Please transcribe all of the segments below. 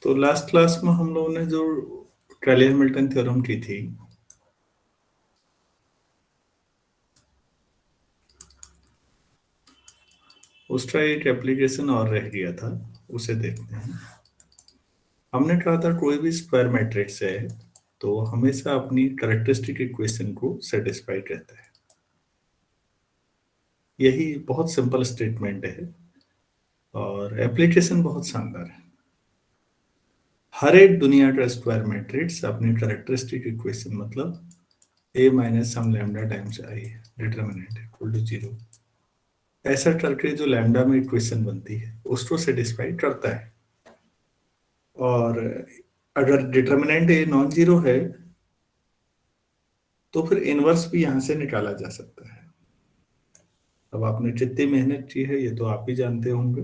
तो last class में हम लोगों ने जो कैले हैमिल्टन थ्योरम की थी, उसका एक एप्लीकेशन और रह गया था, उसे देखते हैं। हमने कहा था कोई भी स्क्वायर मैट्रिक्स है तो हमेशा अपनी कैरेक्टरिस्टिक इक्वेशन को सेटिस्फाई करता है। यही बहुत सिंपल स्टेटमेंट है और एप्लीकेशन बहुत शानदार है। हर एक दुनिया का स्क्वायर मैट्रिक्स अपनी कैरेक्टरिस्टिक इक्वेशन मतलब a minus some lambda times I determinant equal to 0 ऐसा करके जो लैम्डा में इक्वेशन बनती है उसको सेटिस्फाई करता है। और अगर डिटरमिनेंट ए नॉन जीरो है तो फिर इनवर्स भी यहां से निकाला जा सकता है। अब आपने कितनी मेहनत की है ये तो आप ही जानते होंगे।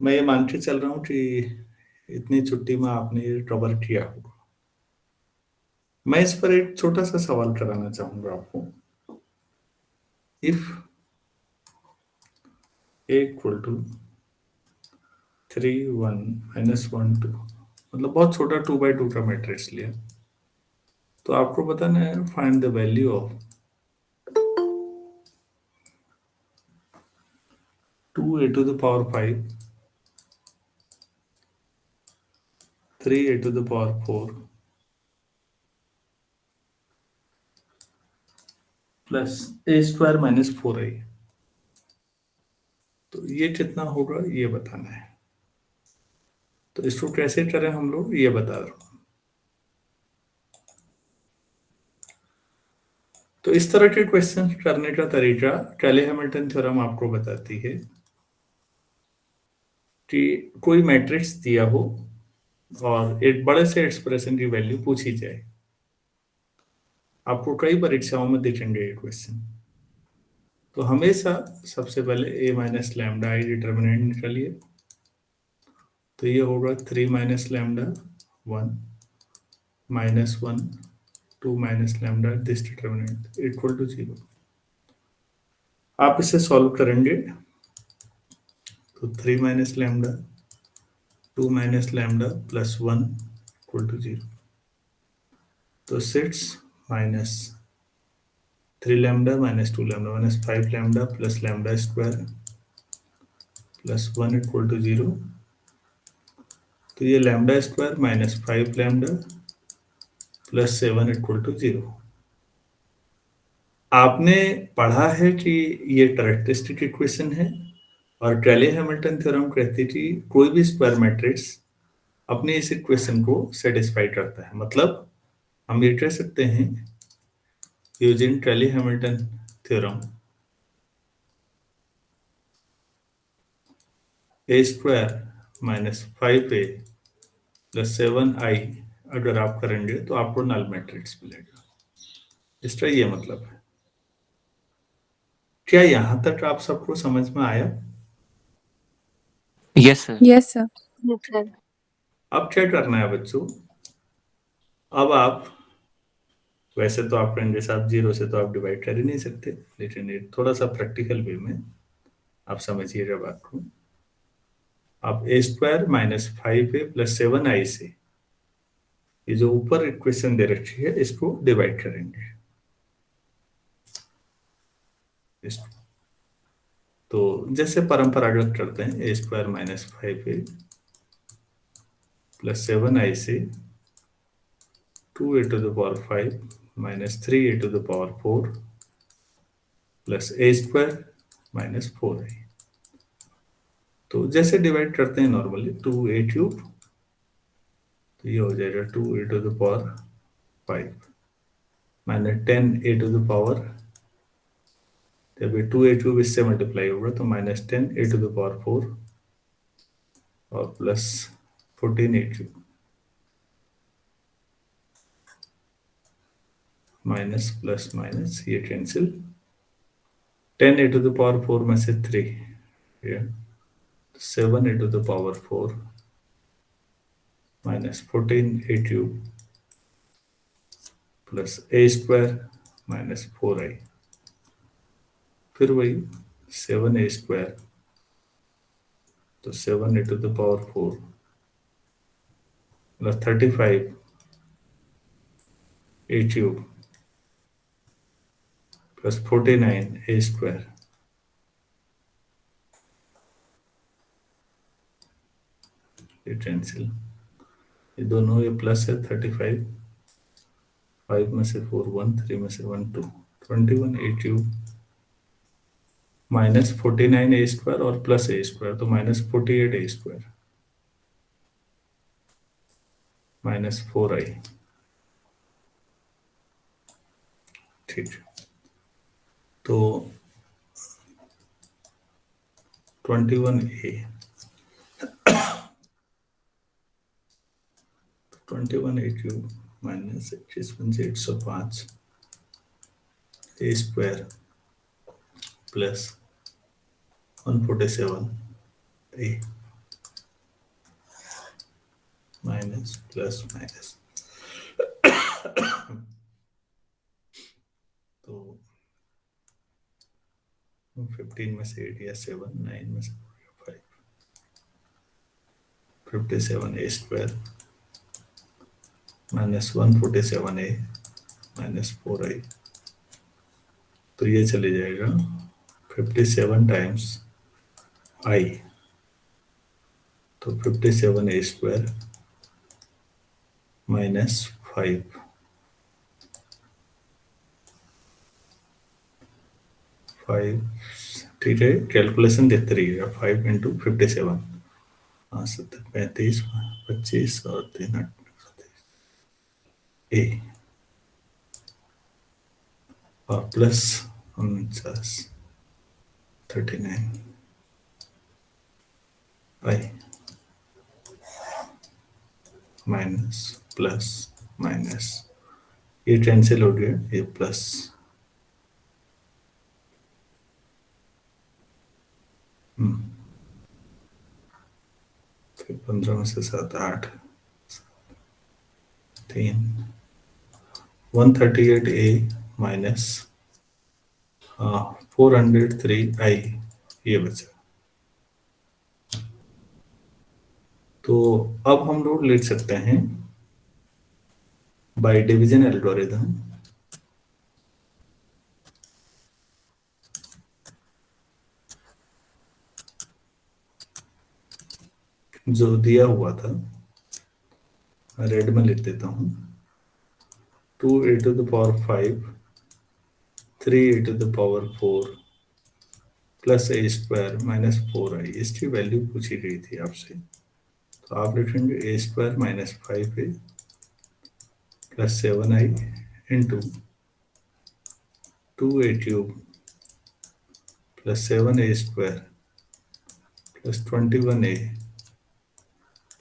मैं ये मान के चल रहा हूँ कि इतनी छुट्टी में आपने ये कवर किया होगा। मैं इस पर एक छोटा सा सवाल कराना चाहूंगा आपको। If A equal to 3 1 minus 1 2 मतलब बहुत छोटा 2 by 2 का मैट्रिक्स लिया तो आपको बताना है find the value of 2a to the power 5 3a to the power 4 plus A square minus 4a। तो ये कितना होगा ये बताना है। तो इसको कैसे करें हम लोग ये बता रहा हूं। तो इस तरह के क्वेश्चन करने का तरीका कैले हैमिल्टन थ्योरम आपको बताती है कि कोई मैट्रिक्स दिया हो और एक बड़े से एक्सप्रेशन की वैल्यू पूछी जाए। आपको कई परीक्षाओं में दिखेंगे ये क्वेश्चन। तो हमेशा सबसे पहले A minus lambda I determinant निकालिए। तो ये होगा 3 minus lambda 1 minus 1 2 minus lambda this determinant equal to 0। आप इसे सॉल्व करेंगे तो 3 minus lambda 2 minus lambda plus 1 equal to 0। तो 6 minus 3 lambda minus 2 lambda minus 5 lambda plus lambda square plus 1 equal to 0। तो ये lambda square minus 5 lambda plus 7 equal to 0। आपने पढ़ा है कि ये कैरेक्टरिस्टिक इक्वेशन है और कैले हैमिल्टन थ्योरम कहती थी कोई भी स्क्वायर मैट्रिक्स अपने इस इक्वेशन को सेटिस्फाई करता है। मतलब हम ये कह सकते हैं using Cayley Hamilton theorem a square minus 5a plus 7i अगर आप करेंगे तो आपको नल मैट्रिक्स मिलेगा। इसका ये मतलब है। क्या यहां तक आप सबको समझ में आया? Yes sir. Yes sir. अब क्या करना है बच्चों? अब आप वैसे तो आप कहेंगे साहब जीरो से तो आप डिवाइड कर ही नहीं सकते, लेकिन ये थोड़ा सा प्रैक्टिकल वे में आप समझिएगा बात को। आप ए square minus 5a plus 7i से ये जो ऊपर इक्वेशन दे रखी है इसको डिवाइड करेंगे। इसको तो जैसे परंपरागत करते हैं ए square minus 5a plus 7i से 2a to the power 5 minus 3a to the power 4 plus a square minus 4i। तो जैसे डिवाइड करते हैं नॉर्मली 2a क्यूब, तो ये हो जाएगा 2a to the power 5 minus 10a to the power, जब ये 2a क्यूब इससे मल्टीप्लाई होगा तो minus 10a to the power 4 और plus 14a cube minus plus minus ये cancel. 10a to the power 4 में से 3 ये 7a to the power 4 minus 14a cube plus a square minus 4i। फिर वही 7a स्क्वायर तो 7a to the power 4 plus 35 A cube plus 49 A square, ये cancel, ये दोनों ये प्लस है 35, 5 में से 4 1, 3 में से 1 2, 21 ए क्यूब माइनस 49 ए स्क्वायर और प्लस ए स्क्वायर, तो माइनस 48 ए स्क्वायर माइनस 4 आई। ठीक है, तो 21 ए, 21 ए क्यूब माइनस 21,805 ए स्क्वायर प्लस 147 ए माइनस प्लस माइनस, तो 15 में से 8 या 7, 9 में से 5, 57 ए स्क्वायर माइनस 147 ए माइनस 4 आई, तो ये चले जाएगा 57 टाइम्स आई, तो 57 ए स्क्वायर माइनस 5, 5, ठीक है, कैलकुलेशन देखते रहिएगा। 5 इंटू 57, हाँ 70, 35, 25 और 3 ए और प्लस 49 39 आई माइनस प्लस माइनस, ये कैंसिल हो गया, ये प्लस, फिर 15 में से 7 8 3, 138 ए माइनस 403 आई, ये बचा। तो अब हम लोग लिख सकते हैं बाय डिवीजन एल्गोरिथम, जो दिया हुआ था, रेड में लिख देता हूं, 2 to the power 5 3 to the power 4 plus A square minus 4 I, इसकी वैल्यू पूछी गई थी आपसे, तो आप लिखेंगे A square minus 5 A plus 7 I into 2 A cube plus 7 A square plus 21 A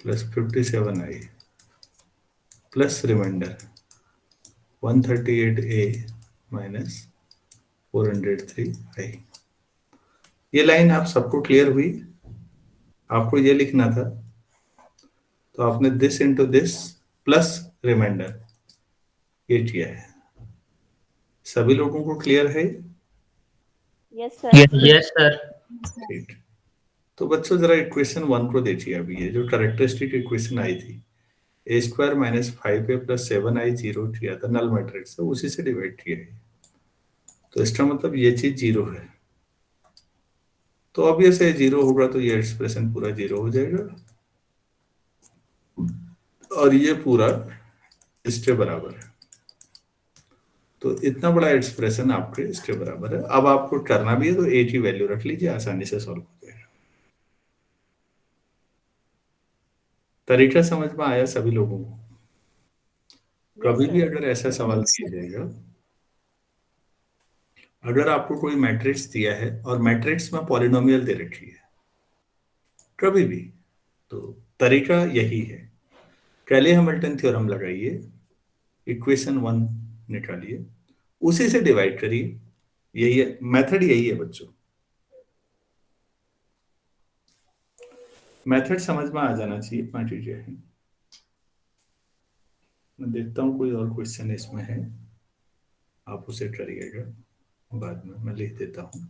plus 57 I plus reminder 138 A minus 403 I. ये line आप सबको क्लियर हुई? आपको ये लिखना था, तो आपने this into this plus reminder ये किया है। सभी लोगों को क्लियर है? Yes sir. Yes sir. ठीक, तो बच्चों जरा इक्वेशन 1 को देखिए। अभी ये जो कैरेक्टरिस्टिक इक्वेशन आई थी, ए square minus 5 A plus 7 I zero किया था, नल मैट्रिक्स है, उसी से डिवाइड किया है, तो इसका मतलब ये चीज जीरो है, तो ऑब्वियस है जीरो होगा तो ये एक्सप्रेशन पूरा जीरो हो जाएगा और ये पूरा इसके बराबर है, तो इतना बड़ा एक्सप्रेशन आपके इसके बराबर है। अब आपको करना भी है तो ए की वैल्यू रख लीजिए, आसानी से सॉल्व हो जाएगा। तरीका समझ में आया सभी लोगों को? कभी भी अगर ऐसा सवाल किया जाएगा, अगर आपको कोई मैट्रिक्स दिया है और मैट्रिक्स में पॉलिनोमियल दे रखी है, कभी भी, तो तरीका यही है, कैले हैमिल्टन थ्योरम लगाइए, इक्वेशन 1 निकालिए, उसी से डिवाइड करिए, यही है मेथड, यही है बच्चों। मेथड समझ में आ जाना चाहिए, 5 चीजें हैं। मैं देखता हूं कोई और क्वेश्चन इसमें है, आप उसे करिएगा, बाद में मैं लिख देता हूं।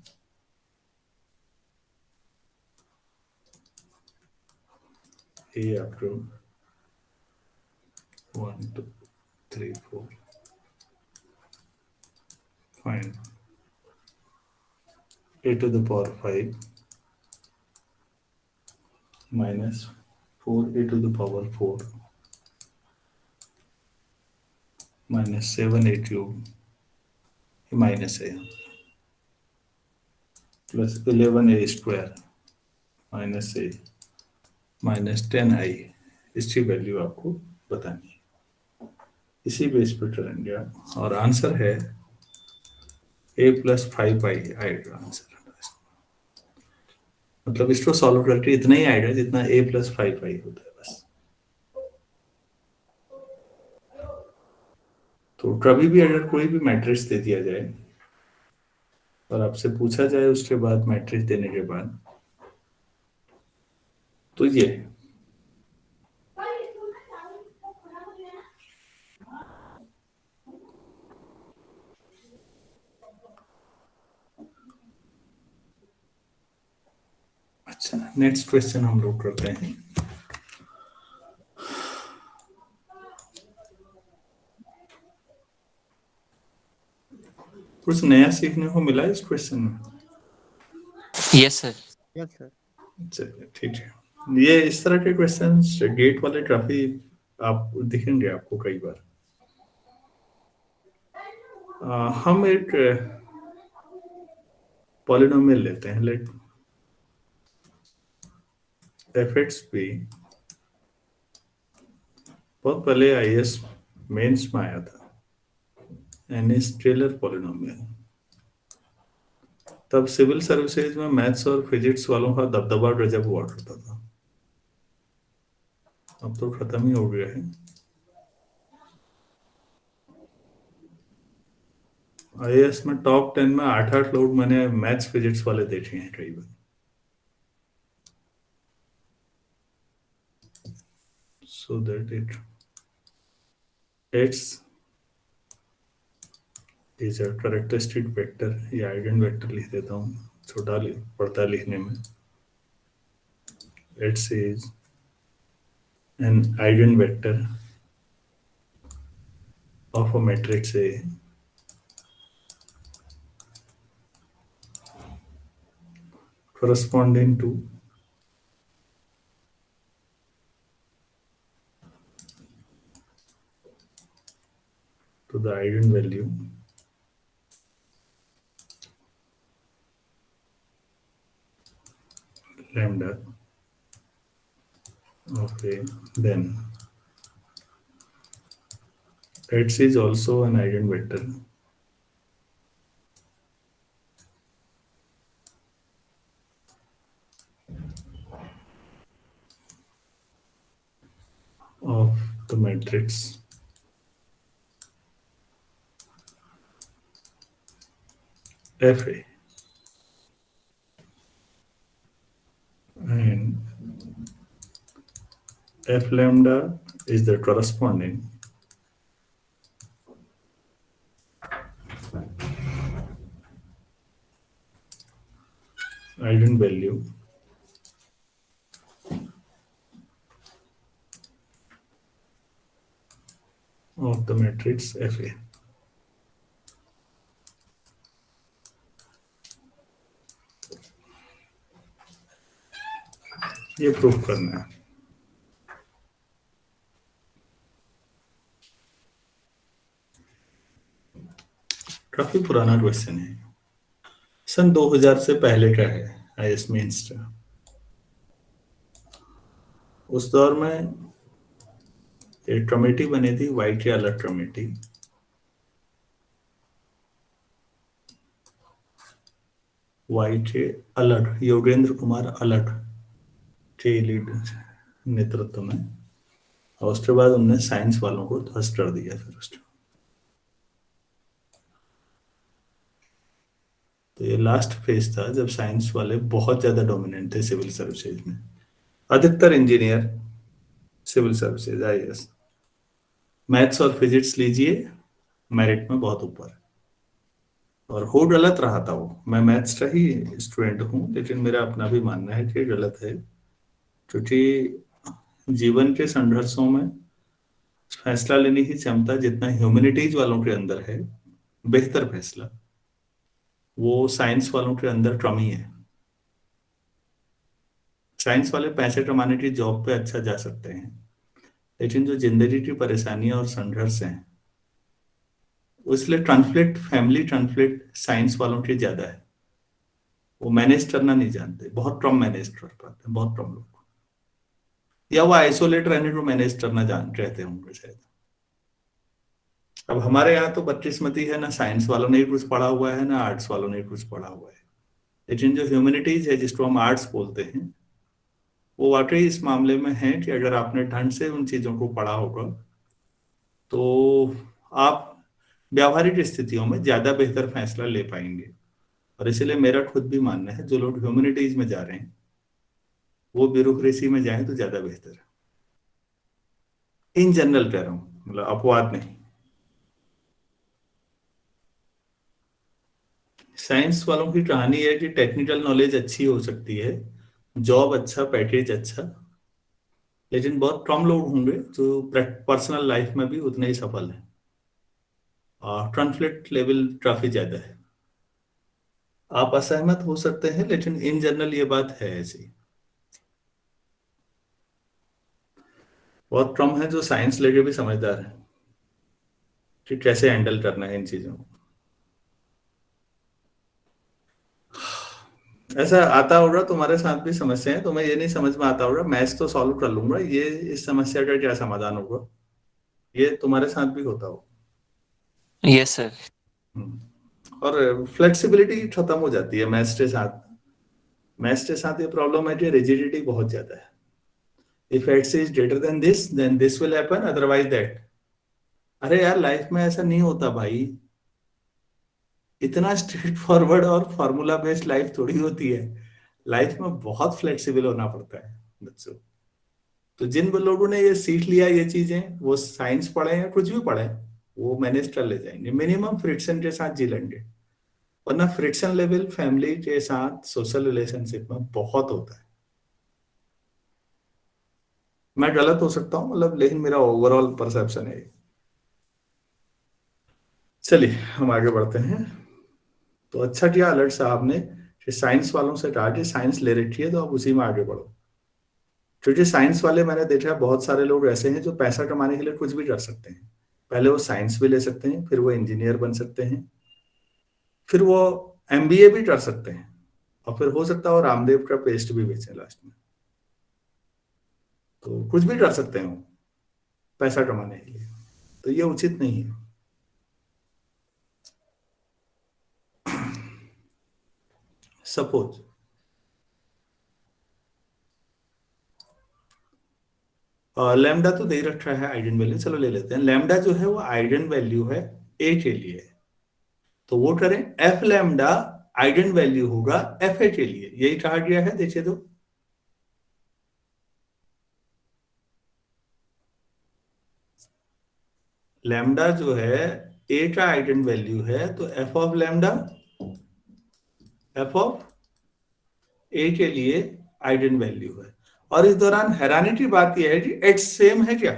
ये आपको 1 2 3 4 fine. A to the power 5 minus 4a to the power 4 minus 7a cube minus a plus 11a square minus A minus 10i इसकी वैल्यू आपको बतानी है। इसी बेस पर चलेंगे आप और आंसर है a प्लस 5i आएगा आंसर। मतलब इसको सॉल्व करके इतना ही आएगा जितना a प्लस 5i होता है बस। तो कभी भी अगर कोई भी मैट्रिक्स दे दिया जाए और आपसे पूछा जाए उसके बाद मैट्रिक्स देने के बाद तो ये अच्छा, नेक्स्ट क्वेश्चन हम लोग करते हैं। कुछ नया सीखने को मिला इस क्वेश्चन में? Yes sir. Yes sir. चलिए ठीक है। ये इस तरह के क्वेश्चंस गेट वाले काफी आप दिखेंगे आपको कई बार। हम एक पॉलिनोमियल लेते हैं, लेट एफ एक्स पी। बहुत पहले आईएएस मेंस में आया था एन स्केलर पॉलिनोमियल। तब सिविल सर्विसेज में मैथ्स और फिजिक्स वालों का दबदबा गजब हुआ करता था। अब तो खत्म ही हो गया है। आईएएस में टॉप 10 में 8 लोग मैंने मैथ्स फिजिक्स वाले देखे हैं कई बार। So that it x is a characteristic vector या आइगन वेक्टर लिख देता हूँ, छोटा पड़ता है लिखने में। x is an eigen vector of a matrix A corresponding to the eigenvalue lambda of A, then x is also an eigenvector of the matrix FA, and F lambda is the corresponding eigenvalue of the matrix FA. ये proof करना है। काफी पुराना question है, सन 2000 से पहले का है आईएएस मेंस का। उस दौर में एक कमेटी बनी थी, वाई के अलग कमेटी। वाई के अलग, योगेंद्र कुमार अलग के लीड नेतृत्व में, और उसके बाद उन्होंने साइंस वालों को ध्वस्त कर दिया। फिर उसके तो ये लास्ट फेज था जब साइंस वाले बहुत ज्यादा डोमिनेंट थे सिविल सर्विसेज में। अधिकतर engineer civil services IAS maths और फिजिक्स लीजिए, मेरिट में बहुत ऊपर। और हो गलत रहा था वो। मैं मैथ्स का ही स्टूडेंट हूँ, लेकिन मेरा अपना भी मानना है कि गलत है, क्योंकि जीवन के संघर्षों में फैसला लेने की क्षमता जितना ह्यूमैनिटीज वालों के अंदर है, बेहतर फैसला, वो साइंस वालों के अंदर कमी है। साइंस वाले पैसे कमाने की जॉब पे अच्छा जा सकते हैं, लेकिन जो जिंदगी की परेशानियां और संघर्ष हैं, वो इसलिए ट्रांसलेट, फैमिली ट्रांसलेट साइंस वालों की ज्यादा है। वो मैनेज करना नहीं जानते, बहुत कम मैनेज कर पाते हैं, बहुत कम लोग, या वो आइसोलेट रहने को मैनेज करना जान रहते होंगे शायद। अब हमारे यहाँ तो बदकिस्मती है, ना साइंस वालों ने ही कुछ पढ़ा हुआ है, ना आर्ट्स वालों ने ही कुछ पढ़ा हुआ है। लेकिन जो ह्यूमैनिटीज है, जिसको हम आर्ट्स बोलते हैं, वो वाकई इस मामले में है कि अगर आपने ढंग से उन चीजों को पढ़ा होगा तो आप व्यावहारिक स्थितियों में ज्यादा बेहतर फैसला ले पाएंगे। और इसीलिए मेरा खुद भी मानना है, जो लोग ह्यूमैनिटीज में जा रहे हैं वो ब्यूरोक्रेसी में जाएं तो ज्यादा बेहतर है। इन जनरल कह रहा हूँ, मतलब अपवाद नहीं। साइंस वालों की कहानी है कि टेक्निकल नॉलेज अच्छी हो सकती है, जॉब अच्छा, पैकेज अच्छा, लेकिन बहुत कम लोग होंगे जो पर्सनल लाइफ में भी उतने ही सफल हैं। और कॉन्फ्लिक्ट लेवल काफी ज्यादा है। आप असहमत हो सकते हैं, लेकिन इन जनरल ये बात है ऐसी। बहुत कम है जो साइंस लेके भी समझदार है कि कैसे हैंडल करना है इन चीजों को। ऐसा आता होगा तुम्हारे साथ भी समस्या है, तुम्हें ये नहीं समझ में आता होगा, मैथ्स तो सॉल्व कर लूंगा, ये इस समस्या का क्या समाधान होगा, ये तुम्हारे साथ भी होता हो। Yes, sir. और फ्लेक्सिबिलिटी खत्म हो जाती है मैथ्स के साथ। मैथ्स के साथ ये प्रॉब्लम है कि रिजिडिटी बहुत ज्यादा है। If x is greater than this will happen, otherwise that. अरे यार, लाइफ में ऐसा नहीं होता भाई। इतना स्ट्रेट फॉरवर्ड और फॉर्मूला बेस्ड लाइफ थोड़ी होती है। लाइफ में बहुत फ्लेक्सिबल होना पड़ता है बच्चों। तो जिन लोगों ने ये सीख लिया ये चीजें, वो साइंस पढ़े या कुछ भी पढ़े, वो मैनेज कर ले जाएंगे, मिनिमम फ्रिक्शन के साथ जी लेंगे। वरना फ्रिक्शन लेवल फैमिली के साथ सोशल रिलेशनशिप में बहुत होता है। मैं गलत हो सकता हूँ मतलब, लेकिन मेरा ओवरऑल परसेप्शन है ये। चलिए हम आगे बढ़ते हैं। तो अच्छा किया अलर्ट साहब ने कि साइंस वालों से कहा कि साइंस ले रखी है तो आप उसी में आगे बढ़ो। क्योंकि साइंस वाले मैंने देखा है, बहुत सारे लोग ऐसे हैं जो पैसा कमाने के लिए कुछ भी कर सकते हैं। पहले वो साइंस भी ले सकते हैं, फिर वो इंजीनियर बन सकते हैं, फिर वो एमबीए भी कर सकते हैं, और फिर हो सकता है वो रामदेव का पेस्ट भी बेचें लास्ट में। तो कुछ भी कर सकते हैं वो पैसा कमाने के लिए। तो ये उचित नहीं है। सपोज लैम्डा तो दे रखा है आइगन वैल्यू, चलो ले लेते हैं। लैम्डा जो है वो आइगन वैल्यू है ए के लिए, तो वो करें एफ लैम्डा आइगन वैल्यू होगा एफ ए के लिए, यही कहा गया है, देखिए तो। लैम्डा जो है ए का आइगन वैल्यू है, तो f of lambda f of a के लिए आइगन वैल्यू है। और इस दौरान हैरानी की बात यह है कि एच सेम है क्या?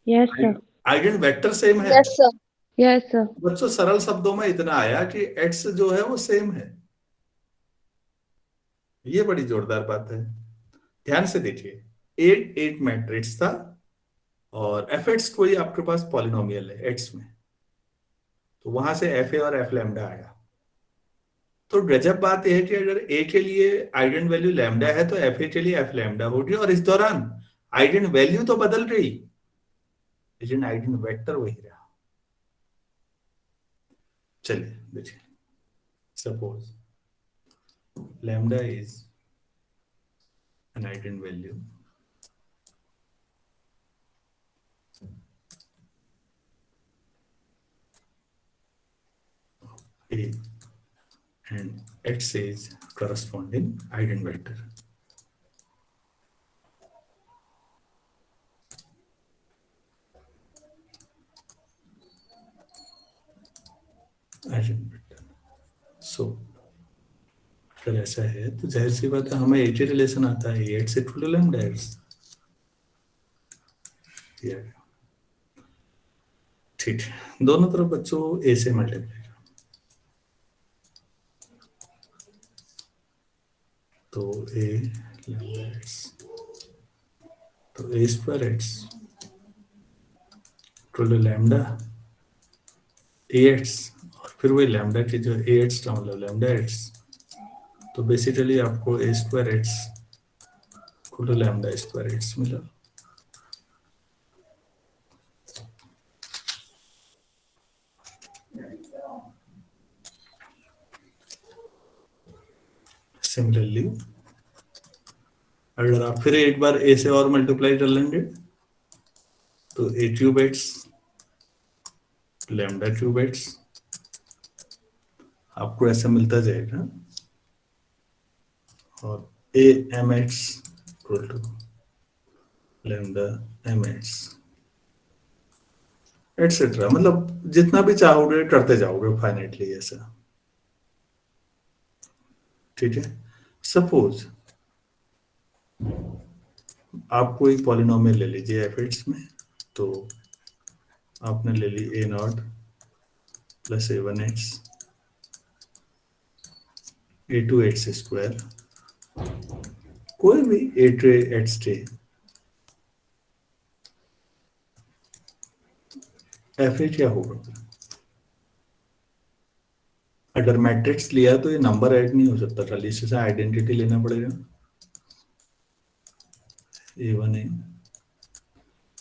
Yes sir. Eigenvector same है। Yes sir. Yes sir. बच्चों सरल शब्दों में इतना आया कि एक्स जो है वो सेम है। ये बड़ी जोरदार बात है। ध्यान से देखिए, 8 मैट्रिक्स था, और एफ एक्स कोई आपके पास पॉलिनोमियल है एक्स में, तो वहां से एफ ए और एफ लैम्डा आया। तो गजब बात यह है कि अगर ए के लिए आइगन वैल्यू लैम्डा है तो एफ ए के लिए एफ लैम्डा होगी, और इस दौरान आइगन वैल्यू तो बदल गई, लेकिन आइगन वेक्टर वही रहा। चलिए देखिए, suppose lambda is an eigenvalue A and X is corresponding eigenvector. Eigenvector. So अगर ऐसा है तो जाहिर सी बात है हमें एटी रिलेशन आता है, एट से टू लैम्डा एक्स। ठीक है, दोनों तरफ बच्चों ए से मल्टीप्लाई, तो ए लैम्डा एक्स, तो a square x to lambda a x, और फिर वही लैम्डा की जो ए एक्स का मतलब लैम्डा एक्स, तो बेसिकली आपको a square x to lambda square x मिला। सिमिलरली अगर आप फिर एक बार ए से और मल्टीप्लाई कर लेंगे तो a cube x lambda cube x आपको ऐसा मिलता जाएगा, और a m x equal to lambda m x etcetera, मतलब जितना भी चाहोगे करते जाओगे फाइनाइटली ऐसा। ठीक है, सपोज आप कोई पॉलिनोमियल ले लीजिए एफ एक्स में, तो आपने ले ली a nought plus a one x a two x square, कोई भी a three x three, f a क्या होगा? अगर मैट्रिक्स लिया तो ये नंबर ऐड नहीं हो सकता, खाली इससे आइडेंटिटी लेना पड़ेगा। A one a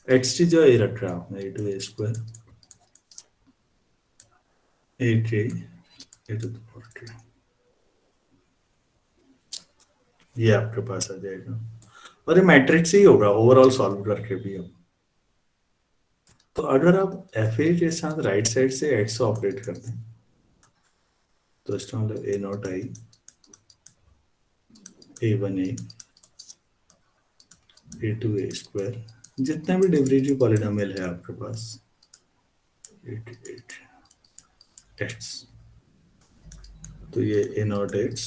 x t जो ए रख रहा आपने a two a square a three a two the power three, ये आपके पास आ जाएगा, और ये मैट्रिक्स ही होगा ओवरऑल सॉल्व करके भी। अब तो अगर आप एफ ए के साथ राइट साइड से एक्स ऑपरेट करते हैं तो इसका मतलब a nought I a one a two a square, जितने भी डेरिवेटिव पॉलिनोमियल है आपके पास एक्स, तो ये a nought x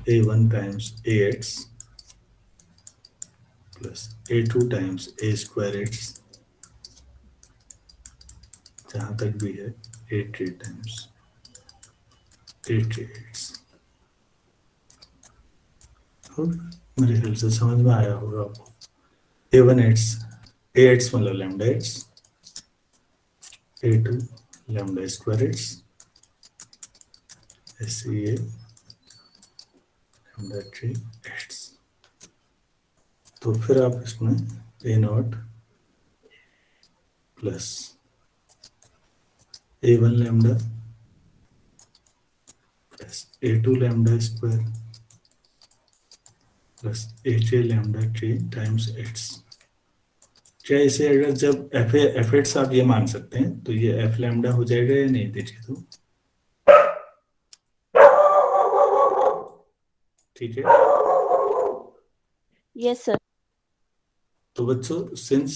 a one times a x plus a two times a square x, जहां तक भी है a three times a three x. मेरे ख्याल से समझ में आया होगा आपको। A one x, a x मतलब lambda x, a two lambda square x, ऐसे ये लैम्डा थ्री एक्स। तो फिर आप इसमें a nought plus a one lambda plus a two lambda square plus a three lambda three times x. क्या इसे अगर जब एफ एक्स आप ये मान सकते हैं तो ये एफ लैम्डा हो जाएगा या नहीं? देखिए तो ठीक है। Yes sir. तो बच्चों since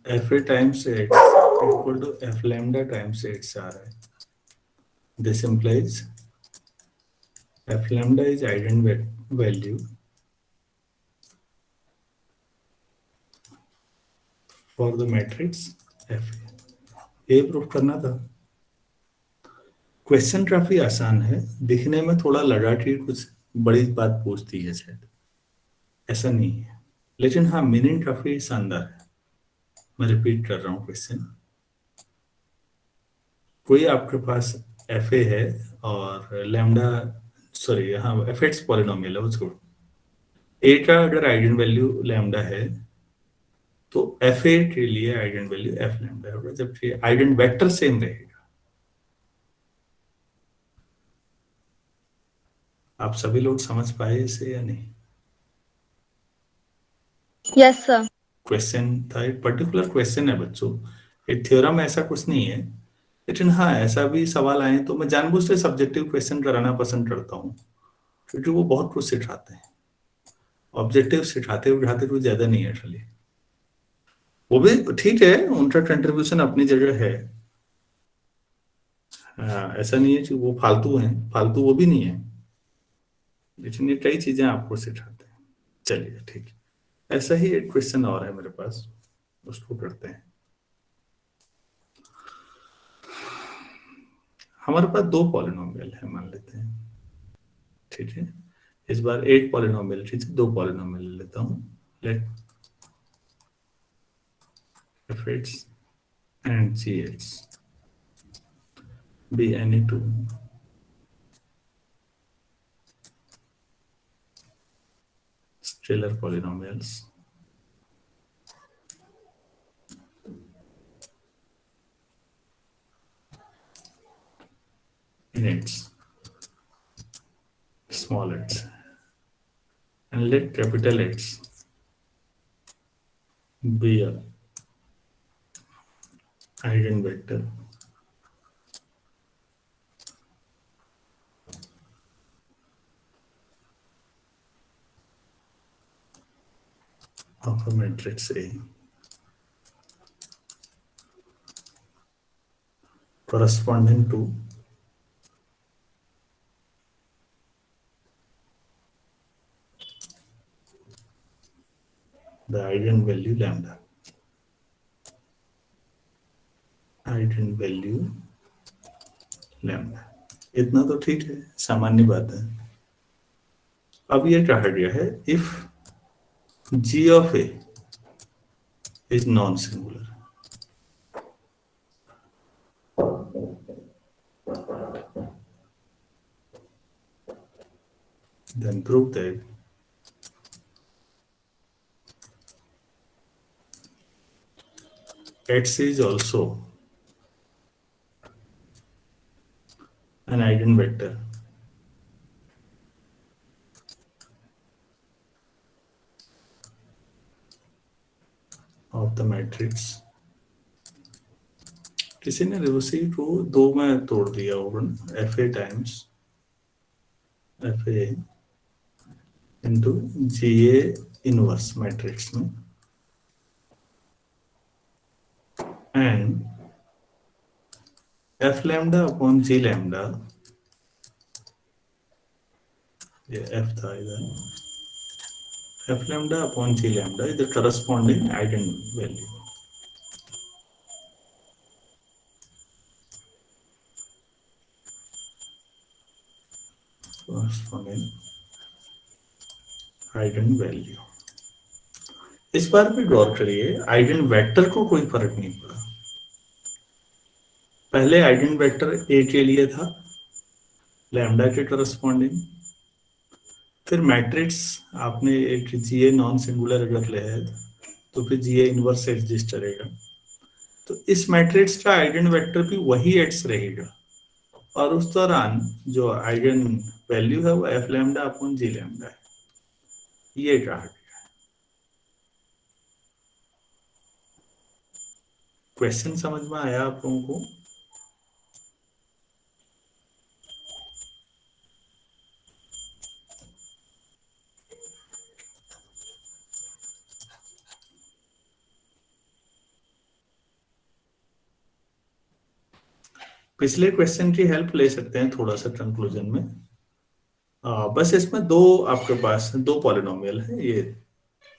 f a times x equal to f lambda times x आ रहा है, this implies f lambda is eigen value for the matrix f. ये प्रूव करना था। क्वेश्चन काफी आसान है, दिखने में थोड़ा लगा कि कुछ बड़ी बात पूछती है शायद, ऐसा नहीं है, लेकिन हाँ मीनिंग काफी शानदार है। मैं रिपीट कर रहा हूँ क्वेश्चन। कोई आपके पास एफ ए है और लैम्डा सॉरी हाँ एफ एक्स पॉलिनोमियल है उसको, ए का अगर आइगन वैल्यू लैम्डा है तो एफ ए के लिए आइगन वैल्यू एफ लैम्डा होगा, जबकि आइगन वेक्टर सेम रहेगा। आप सभी लोग समझ पाए इसे या नहीं? Yes sir. क्वेश्चन था, एक पर्टिकुलर क्वेश्चन है बच्चों, एक थ्योरम ऐसा कुछ नहीं है, लेकिन हाँ ऐसा भी सवाल आए तो मैं जानबूझ से सब्जेक्टिव क्वेश्चन कराना पसंद करता हूँ, क्योंकि वो बहुत कुछ सिखाते हैं। ऑब्जेक्टिव सिखाते उठाते कुछ ज्यादा नहीं है, खाली वो भी ठीक है, उनका कंट्रीब्यूशन अपनी जगह है, ऐसा नहीं है कि वो फालतू हैं, फालतू वो भी नहीं है, लेकिन ये कई चीजें आपको सिखाते हैं। चलिए ठीक है, ऐसा ही एक क्वेश्चन और है मेरे पास, उसको करते हैं। हमारे पास दो पॉलिनोमियल है मान लेते हैं, ठीक है। इस बार एक पॉलिनोमियल ठीक है, दो पॉलिनोमियल ले लेता हूँ। Let F X and G X be any two scalar polynomials in its small x, and let capital X be a eigenvector of a matrix A corresponding to the eigenvalue lambda. Eigenvalue lambda, इतना तो ठीक है, सामान्य बात है। अब ये कहा गया है if g of A is non-singular, then prove that X is also an eigenvector of the matrix। किसी ने उसी को दो में तोड़ दिया होगा ना, f a times f A into ji A inverse matrix में, and f lambda upon ji lambda, ये एफ था इधर, f lambda upon ji lambda is the corresponding eigen value. corresponding eigen value. इस बार भी गौर करिए, आइगन वेक्टर को कोई फर्क नहीं पड़ा। पहले आइगन वेक्टर ए के लिए था लैम्डा के करस्पॉन्डिंग, फिर मैट्रिक्स आपने एक जीए नॉन सिंगुलर अगर ले है तो फिर जीए इनवर्स एग्जिस्ट करेगा, तो इस मैट्रिक्स का आइगन वेक्टर भी वही एक्स रहेगा, और उस दौरान जो आइगन वैल्यू है वो एफ लैम्डा अपॉन जी लैम्डा है। ये कहा गया। क्वेश्चन समझ में आया आप लोगों को? पिछले क्वेश्चन की हेल्प ले सकते हैं थोड़ा सा कंक्लूजन में। बस इसमें दो आपके पास दो पॉलिनोमियल है, ये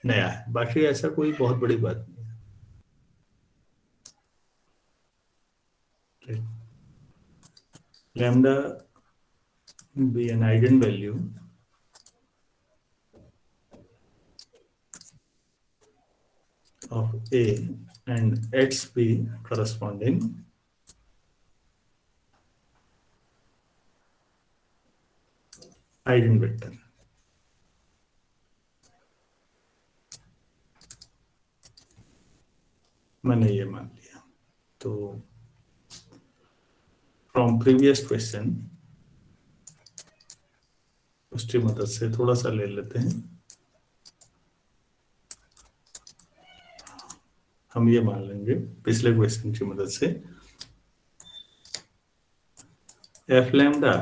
नया है, बाकी ऐसा कोई बहुत बड़ी बात नहीं है। Lambda be an eigenvalue of A and X be corresponding eigenvector। मैंने ये मान लिया, तो फ्रॉम प्रीवियस क्वेश्चन उसकी मदद से थोड़ा सा ले लेते हैं। हम ये मान लेंगे पिछले क्वेश्चन की मदद से F lambda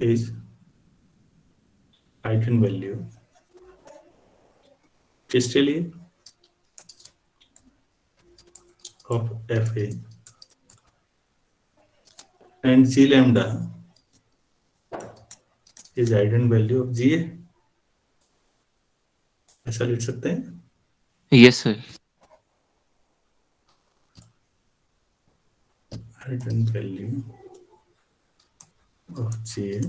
is eigen value किसके लिए, of F A and g lambda is eigenvalue of GA, ऐसा लिख सकते हैं. Yes, sir. Eigenvalue of GA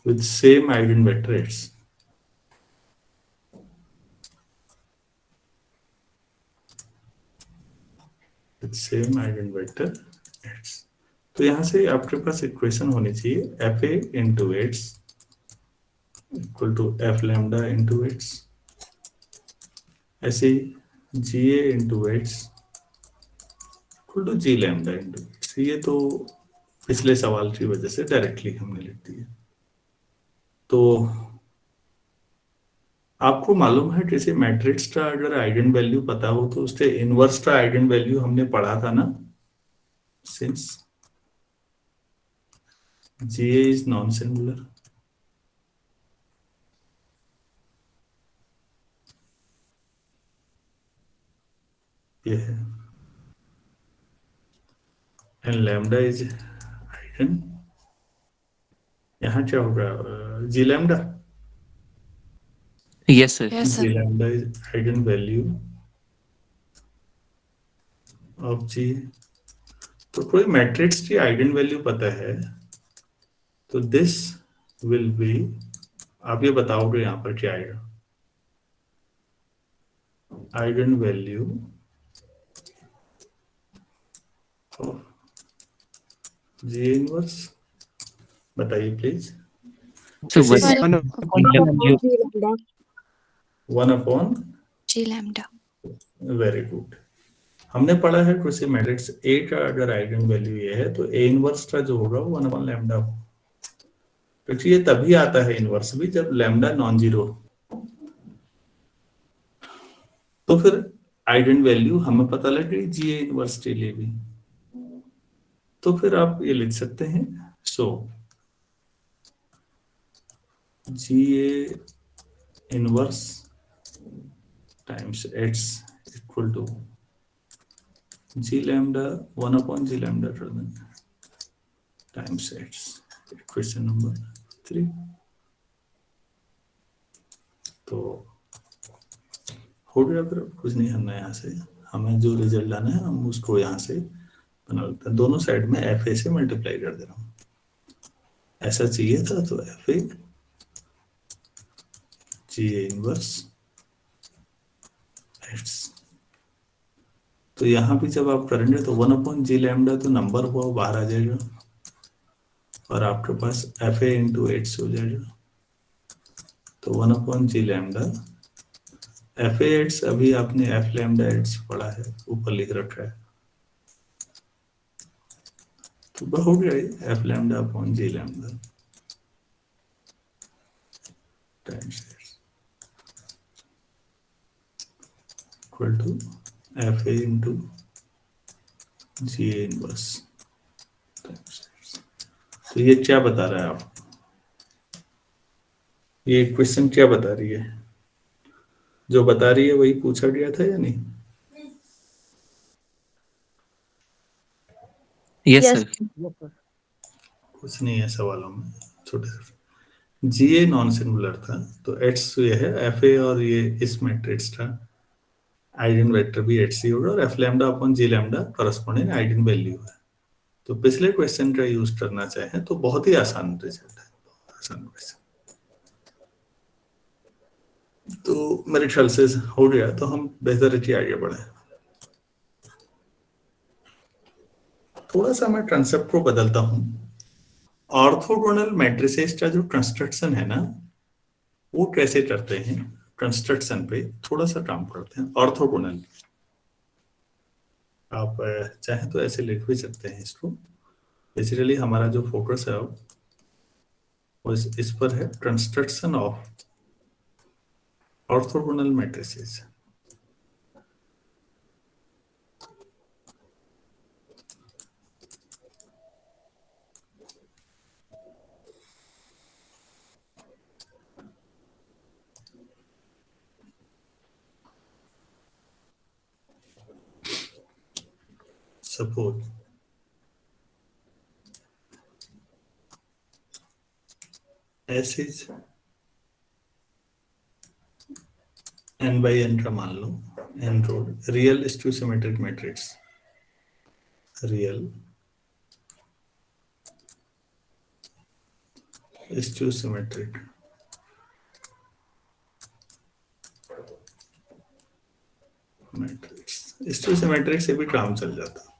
with same eigenvector H. With same eigenvector H. तो यहां से आपके पास इक्वेशन होनी चाहिए fa into H equal to f lambda into H, ऐसे GA into H equal to G lambda into H. ये तो पिछले सवाल की वजह से डायरेक्टली हमने लिख दिया. तो आपको मालूम है जैसे मैट्रिक्स का अगर आइगन वैल्यू पता हो तो उसके इनवर्स का आइगन वैल्यू हमने पढ़ा था ना, since GA is non singular. ये है एंड लैम्डा इज आइगन. यहाँ क्या होगा, g lambda. Yes, sir. Yes, जी sir. Lambda is eigen value of g. तो कोई मैट्रिक्स की आइगन वैल्यू पता है तो दिस विल बी, आप ये बताओगे यहाँ पर क्या आएगा, eigen value of g inverse. बताइए please. So This is one One you 1 अपॉन. G lambda. Very good. हमने पढ़ा है किसी मैट्रिक्स ए का अगर आइगन वैल्यू ये है तो ए इनवर्स का जो होगा वो 1 अपॉन लैम्डा हो. क्योंकि ये तभी आता है इनवर्स भी जब लैम्डा नॉन जीरो. तो फिर आइगन वैल्यू हमें पता लग गई जी ए इनवर्स के लिए भी. तो फिर आप ये लिख सकते हैं, so g A inverse times x equal to g lambda 1 upon ji lambda times x. Question number 3. तो हो गया. फिर कुछ नहीं करना है यहाँ से, हमें जो रिजल्ट लाना है हम उसको यहाँ से बना लेते हैं. दोनों साइड में एफ ए से मल्टीप्लाई कर दे रहा हूँ. ऐसा चाहिए था तो F A G A inverse X. तो यहाँ भी जब आप करेंगे तो 1 अपॉन जी लैम्डा तो नंबर हुआ वो बाहर आ जाएगा और आपके पास एफ ए इंटू एक्स हो जाएगा. तो 1 upon ji lambda F A X, अभी आपने एफ लैम्डा एक्स पढ़ा है, ऊपर लिख रखा है. तो हो गया F lambda upon ji lambda times x equal to F A into ji A inverse times X. तो ये क्या बता रहा है आप, ये क्वेश्चन क्या बता रही है, जो बता रही है वही पूछा गया था या नहीं? Yes, Yes. sir. कुछ नहीं है सवालों में, छोटे से. जी ए नॉन सिंगुलर था तो एच ये है एफ ए, और ये इस मैट्रिक्स का आइगन वेक्टर भी एच सी होगा और एफ लैम्डा अपॉन जी लैम्डा करस्पॉन्डिंग आइगन वैल्यू है. तो पिछले क्वेश्चन का यूज करना चाहें तो बहुत ही आसान रिजल्ट है, आसान क्वेश्चन. तो मेरे ख्याल से हो गया, तो हम बेहतर है कि आगे बढ़े. थोड़ा सा मैं कंसेप्ट को बदलता हूं. ऑर्थोगोनल मैट्रिसेस का जो कंस्ट्रक्शन है ना, वो कैसे करते हैं, कंस्ट्रक्शन पे थोड़ा सा काम करते हैं. ऑर्थोगोनल आप चाहें तो ऐसे लिख भी सकते हैं इसको. बेसिकली हमारा जो फोकस है वो इस पर है, construction of orthogonal matrices. suppose S is n by n का मान लो, n rowed real skew symmetric matrix, real skew symmetric matrix. Skew symmetric से भी काम चल जाता,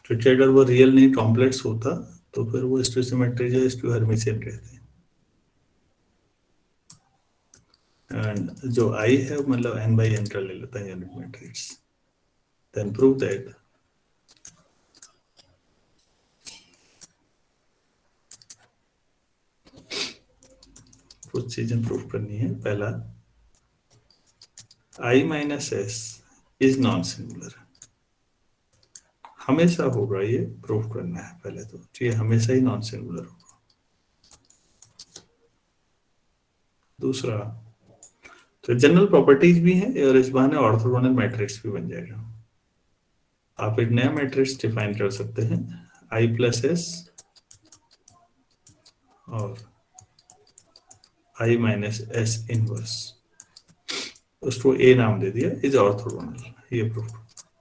क्योंकि अगर वो रियल नहीं कॉम्प्लेक्स होता तो फिर वो स्टियोसिमेट्रिक या स्टियोहर्मिशियन रहते हैं। एंड जो आई है मतलब n by n का ले लेता है unit matrix. Then prove that कुछ चीजें प्रूव करनी है। पहला, i minus S is non singular, हमेशा होगा, ये प्रूव करना है पहले तो ये हमेशा ही नॉन सिंगुलर होगा। दूसरा, तो जनरल प्रॉपर्टीज भी हैं और इस बहाने ऑर्थोगोनल मैट्रिक्स भी बन जाएगा। आप एक नया मैट्रिक्स डिफाइन कर सकते हैं, i प्लस एस और i माइनस एस इनवर्स, उसको a नाम दे दिया, इज ऑर्थोगोनल, ये प्रूफ।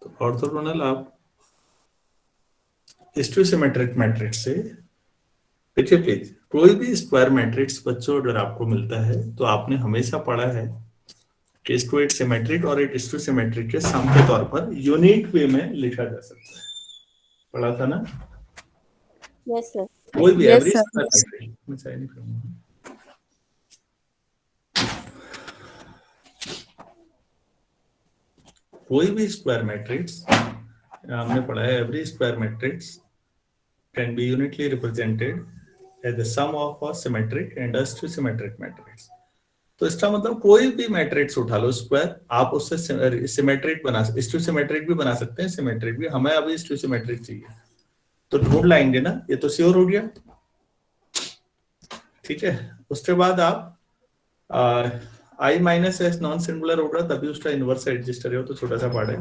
तो ऑर्थोगोनल आप स्टियोसिमेट्रिक मैट्रिक्स से, देखिए प्लीज, कोई भी स्क्वायर मैट्रिक्स बच्चों अगर आपको मिलता है तो आपने हमेशा पढ़ा है कि इसको एक सिमेट्रिक और एक स्टियोसिमेट्रिक के सम के तौर पर यूनिक वे में लिखा जा सकता है। पढ़ा था ना? Yes, sir. कोई भी Yes, average sir. Square matrix, मैं चाहे नहीं करूंगा। कोई भी स्क्वायर मैट्रिक्स, हमने पढ़ा है every square matrix can be uniquely represented as the sum of a symmetric and a skew symmetric matrix. तो इसका मतलब कोई भी मैट्रिक्स उठा लो स्क्वायर, आप उससे सिमेट्रिक बना, स्टियोसिमेट्रिक भी बना सकते हैं, सिमेट्रिक भी। हमें अभी स्टियोसिमेट्रिक चाहिए तो ढूंढ लाएंगे ना, ये तो श्योर हो गया। ठीक है, उसके बाद आप i minus S non singular होगा तभी उसका इनवर्स एडजस्ट करेगा, तो छोटा सा पार्ट है।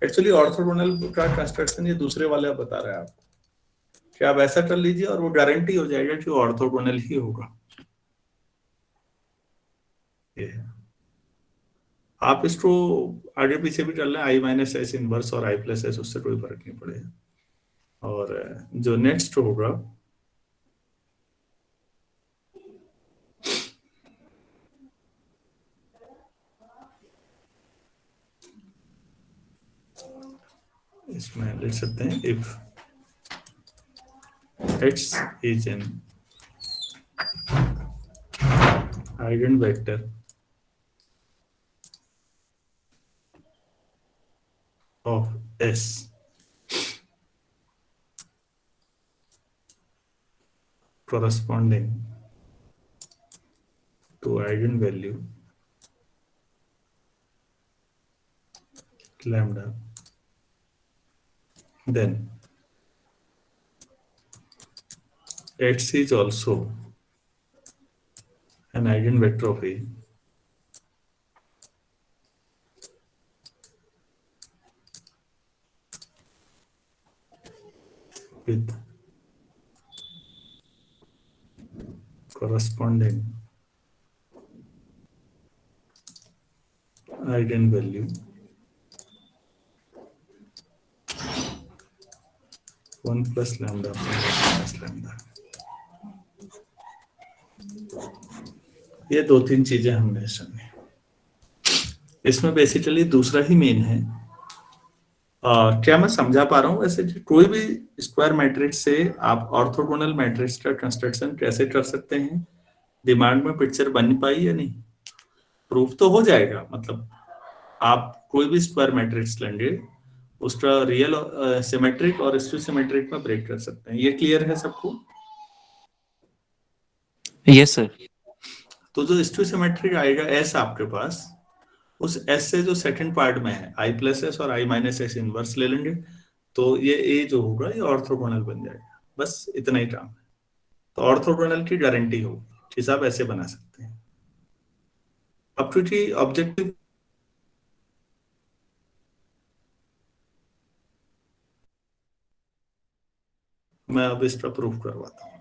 एक्चुअली ऑर्थोगोनल का कंस्ट्रक्शन ये दूसरे वाले बता रहा है आप, कि आप ऐसा कर लीजिए और वो गारंटी हो जाएगा कि वो ऑर्थोगोनल ही होगा। ये है, आप इसको आगे पीछे भी कर लें, i माइनस एस इनवर्स और i प्लस एस, उससे कोई फर्क नहीं पड़ेगा। और जो नेक्स्ट होगा, इसमें लिख सकते हैं if x is an eigenvector of S corresponding to eigenvalue lambda, then X is also an eigenvector of A with corresponding eigenvalue 1 plus lambda plus lambda। ये दो तीन चीजें हमने समझी। इसमें बेसिकली दूसरा ही मेन है। क्या मैं समझा पा रहा हूँ? वैसे कोई भी स्क्वायर मैट्रिक्स से आप ऑर्थोगोनल मैट्रिक्स का कंस्ट्रक्शन कैसे कर सकते हैं, दिमाग में पिक्चर बन पाई या नहीं? प्रूफ तो हो जाएगा, मतलब आप कोई भी स्क्वायर मैट्रिक्स लेंगे, उसका रियल सिमेट्रिक और स्टियोसिमेट्रिक में ब्रेक कर सकते हैं। ये क्लियर है सबको? Yes, sir. तो जो स्टियोसिमेट्रिक आएगा एस आपके पास, उस एस से जो सेकंड पार्ट में है i प्लस एस और i माइनस एस इनवर्स ले लेंगे, तो ये ए जो होगा ये ऑर्थोगोनल बन जाएगा। बस इतना ही काम है। तो ऑर्थोगोनल की गारंटी होगी कि आप ऐसे बना सकते हैं। अब क्योंकि ऑब्जेक्टिव, मैं अब इसका प्रूफ करवाता हूँ।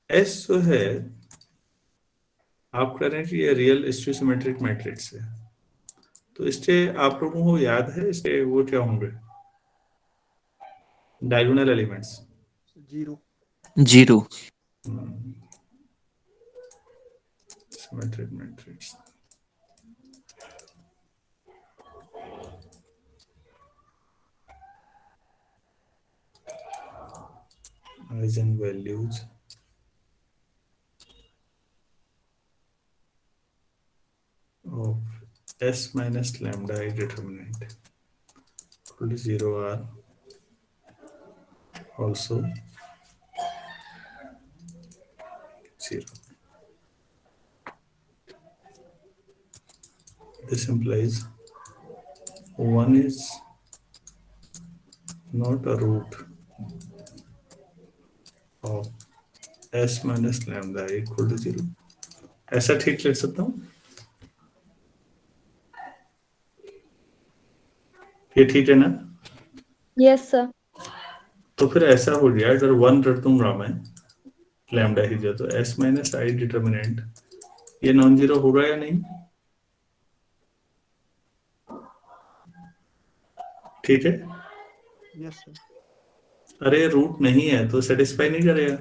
एस जो है आप कह रहे हैं कि ये रियल स्टियोसिमेट्रिक मैट्रिक्स है, तो इसके आप लोगों को याद है इसके वो क्या होंगे diagonal elements? 0 0 symmetric matrix. Eigen values of s minus lambda is determinant equal to 0 are also 0. This implies 1 is not a root of s minus lambda equal to 0. ऐसा ठीक लिख सकता हूँ? ये ठीक है ना? Yes, sir. तो फिर ऐसा हो गया, अगर 1 रख दूंगा मैं लैम्डा ही जो, तो s माइनस आई डिटर्मिनेंट ये नॉन जीरो होगा या नहीं? ठीक है? Yes sir. अरे रूट नहीं है तो सेटिस्फाई नहीं करेगा,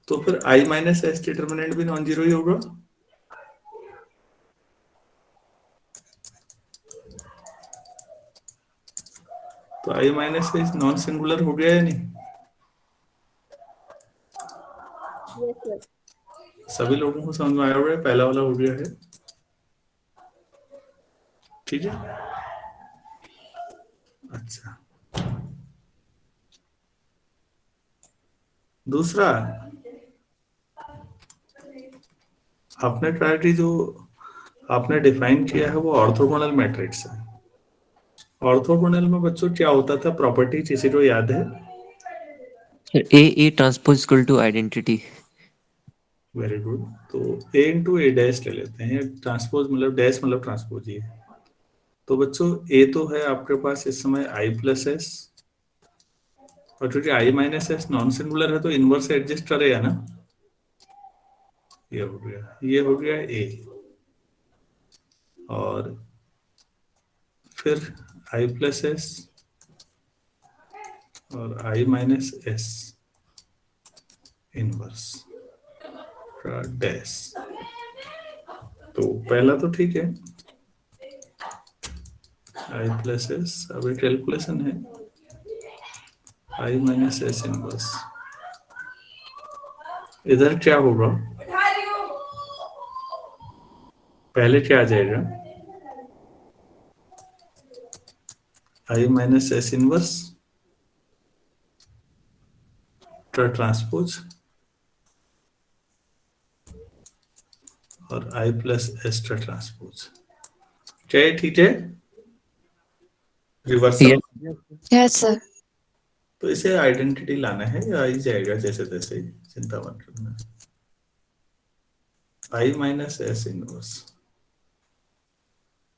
तो फिर i माइनस एस डिटर्मिनेंट भी नॉन जीरो ही होगा। तो i minus S non singular हो गया या नहीं? Yes, sir. सभी लोगों को समझ में आया होगा, पहला वाला हो गया है। ठीक है, अच्छा दूसरा आपने ट्राई जो आपने डिफाइन किया है वो ऑर्थोगोनल मैट्रिक्स है। ऑर्थोगोनल में बच्चों क्या होता था प्रॉपर्टी, किसी को याद है? A transpose equal to identity. Very good, तो a इंटू ए डैश ले लेते हैं, ट्रांसपोज मतलब डैश मतलब ट्रांसपोज ही है। तो बच्चों a तो है आपके पास इस समय i प्लस एस, और क्योंकि i minus S non singular है तो इनवर्स एडजस्ट करेगा ना, ये हो गया, ये हो गया a, और फिर i प्लस एस और i माइनस एस इनवर्स का डैश। तो पहला तो ठीक है, i प्लस एस, अब एक कैलकुलेशन है i माइनस एस इनवर्स, इधर क्या होगा, पहले क्या आ जाएगा i माइनस एस इनवर्स का ट्रांसपोज और i प्लस एस का ट्रांसपोज। क्या ये ठीक है? रिवर्सल। Yes. Yes, sir. तो इसे आइडेंटिटी लाना है या आ ही जाएगा जैसे तैसे ही, चिंता मत करना। i माइनस एस इनवर्स,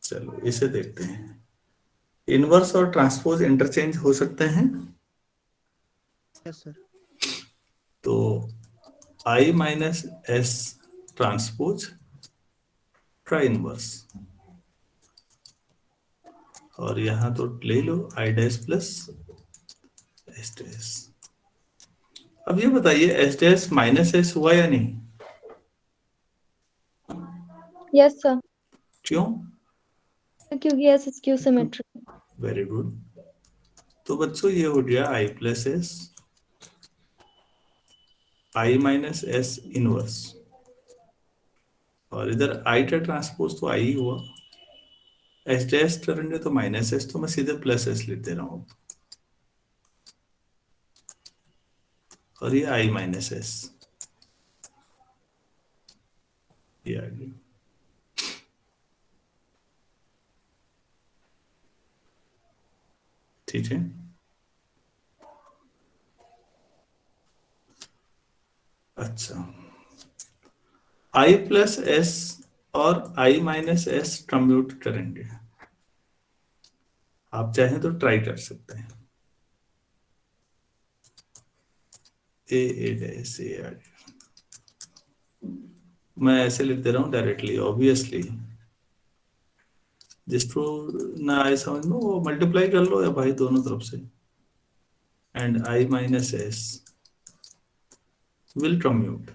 चलो इसे देखते हैं। इनवर्स और ट्रांसपोज इंटरचेंज हो सकते हैं, यस सर। तो i माइनस एस ट्रांसपोज का इनवर्स, और यहां तो ले लो i dash plus S dash. अब ये बताइए एस डैश माइनस एस हुआ या नहीं? Yes, sir. क्यों? क्योंकि S skew symmetric. Very good, तो बच्चों ये हो गया i plus S, i minus s inverse, और इधर i का ट्रांसपोज तो i ही हुआ, एस डैश करेंगे तो माइनस एस, तो मैं सीधे प्लस एस लिख दे रहा हूं, और ये i माइनस एस ये आ गया। ठीक है, अच्छा, आई प्लस एस और आई माइनस एस कम्यूट करेंगे। आप चाहें तो ट्राई कर सकते हैं। ए डैश ए आर, मैं ऐसे लिख दे रहा हूं डायरेक्टली, ऑब्वियसली जिसको ना आए समझ में वो मल्टीप्लाई कर लो या भाई दोनों तरफ से, and I minus S will commute.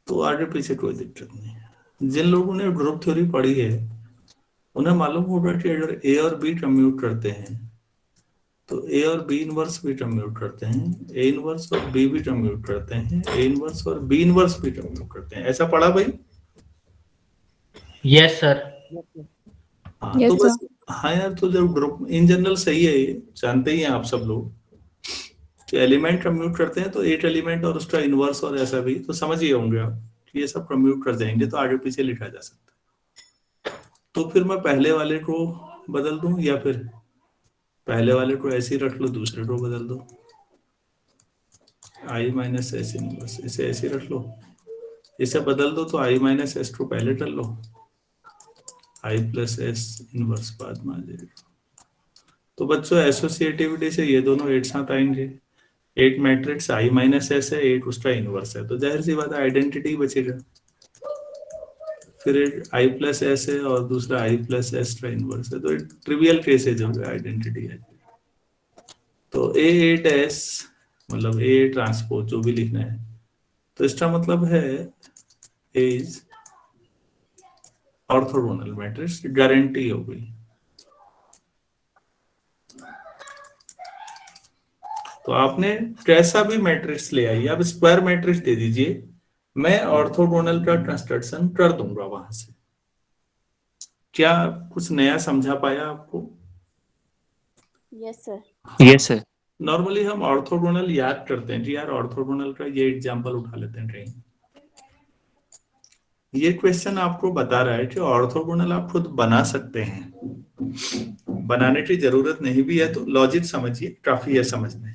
तो आगे पीछे कोई दिक्कत नहीं है। जिन लोगों ने ग्रुप थ्योरी पढ़ी है उन्हें मालूम होगा कि अगर ए और बी कम्यूट करते हैं तो ए और बी इनवर्स भी कम्यूट करते हैं, ए इनवर्स और बी भी कम्यूट करते हैं, ए इनवर्स और बी इनवर्स भी कम्यूट करते हैं। ऐसा पढ़ा भाई? Yes sir. हाँ Yes, तो बस, sir. हाँ यार, तो जब ग्रुप इन जनरल सही है, ये जानते ही हैं आप सब लोग कि एलिमेंट कम्यूट करते हैं तो एक एलिमेंट और उसका इनवर्स और ऐसा भी, तो समझ ही होंगे आप कि ये सब कम्यूट कर जाएंगे तो आगे पीछे लिखा जा सकता है। तो फिर मैं पहले वाले को बदल दूं या फिर पहले वाले को ऐसे ही रख लो, दूसरे को बदल दो, आई माइनस एस इनवर्स, इसे ऐसे ही रख लो, इसे बदल दो तो आई माइनस एस को पहले कर लो, आई प्लस एस इनवर्स बाद में आ जाएगा। तो बच्चों एसोसिएटिविटी से ये दोनों एक साथ आएंगे, एक मैट्रिक्स आई माइनस एस है, एक उसका इनवर्स है, तो जाहिर सी बात है आइडेंटिटी बचेगा। फिर एक आई प्लस एस है और दूसरा आई प्लस एस का इनवर्स है, तो एक ट्रिवियल केस है जब आइडेंटिटी है। तो ए एट एस मतलब ए ट्रांसपोज जो भी लिखना है, तो इसका मतलब है ए इज ऑर्थोगोनल मैट्रिक्स, गारंटी हो गई। तो आपने कैसा भी मैट्रिक्स ले आइए, आप स्क्वायर मैट्रिक्स दे दीजिए, मैं ऑर्थोगोनल का कंस्ट्रक्शन कर दूंगा वहां से। क्या कुछ नया समझा पाया आपको? Yes sir. Yes, sir. Normally हम ऑर्थोगोनल याद करते हैं जी यार, ऑर्थोगोनल का ये एग्जांपल उठा लेते हैं कहीं। ये क्वेश्चन आपको बता रहा है कि ऑर्थोगोनल आप खुद बना सकते हैं, बनाने की जरूरत नहीं भी है, तो लॉजिक समझिए, काफी है समझने।